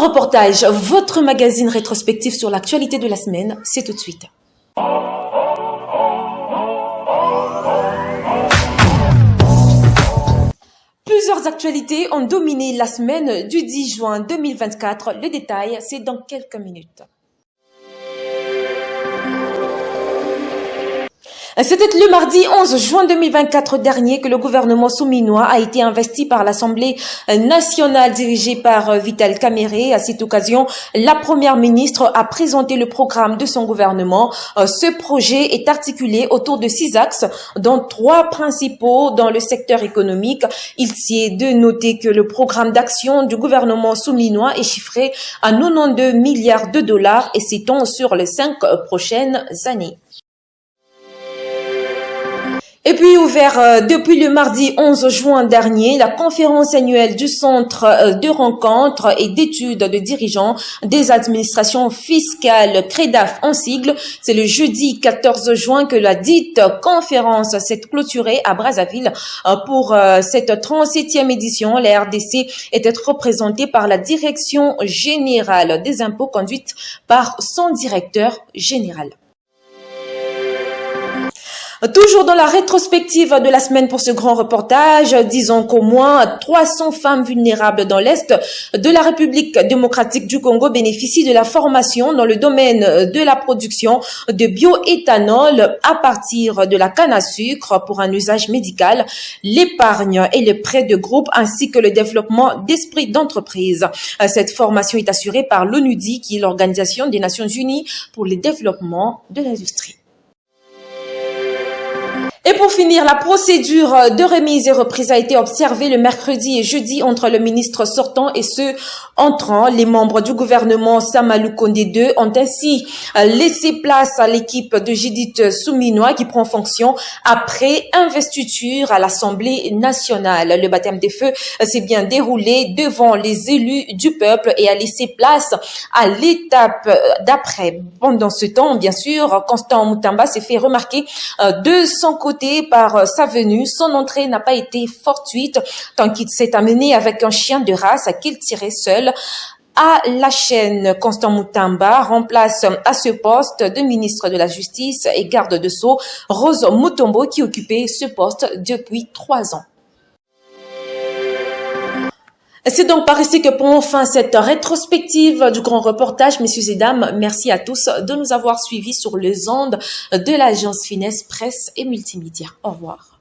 reportage, votre magazine rétrospectif sur l'actualité de la semaine, c'est tout de suite. Plusieurs actualités ont dominé la semaine du 10 juin 2024. Le détail, c'est dans quelques minutes. C'était le mardi 11 juin 2024 dernier que le gouvernement souminois a été investi par l'Assemblée nationale dirigée par Vital Kamerhe. À cette occasion, la première ministre a présenté le programme de son gouvernement. Ce projet est articulé autour de 6 axes, dont 3 principaux dans le secteur économique. Il s'y est de noter que le programme d'action du gouvernement souminois est chiffré à 92 milliards de dollars et s'étend sur les 5 prochaines années. Et puis ouvert depuis le mardi 11 juin dernier, la conférence annuelle du Centre de rencontres et d'études de dirigeants des administrations fiscales, CREDAF en sigle. C'est le jeudi 14 juin que la dite conférence s'est clôturée à Brazzaville. Pour cette 37e édition, la RDC était représentée par la Direction générale des impôts conduite par son directeur général. Toujours dans la rétrospective de la semaine pour ce grand reportage, disons qu'au moins 300 femmes vulnérables dans l'Est de la République démocratique du Congo bénéficient de la formation dans le domaine de la production de bioéthanol à partir de la canne à sucre pour un usage médical, l'épargne et le prêt de groupe ainsi que le développement d'esprit d'entreprise. Cette formation est assurée par l'ONUDI, qui est l'Organisation des Nations Unies pour le développement de l'industrie. Et pour finir, la procédure de remise et reprise a été observée le mercredi et jeudi entre le ministre sortant et ceux entrants. Les membres du gouvernement Samalou Kondé II ont ainsi laissé place à l'équipe de Judith Suminwa qui prend fonction après investiture à l'Assemblée nationale. Le baptême des feux s'est bien déroulé devant les élus du peuple et a laissé place à l'étape d'après. Pendant ce temps, bien sûr, Constant Mutamba s'est fait remarquer de son côté par sa venue. Son entrée n'a pas été fortuite tant qu'il s'est amené avec un chien de race qu'il tirait seul à la chaîne. Constant Mutamba remplace à ce poste de ministre de la Justice et garde de Sceaux Rose Mutombo qui occupait ce poste depuis 3 ans. C'est donc par ici que prend fin cette rétrospective du grand reportage. Messieurs et dames, merci à tous de nous avoir suivis sur les ondes de l'agence Finesse Presse et Multimédia. Au revoir.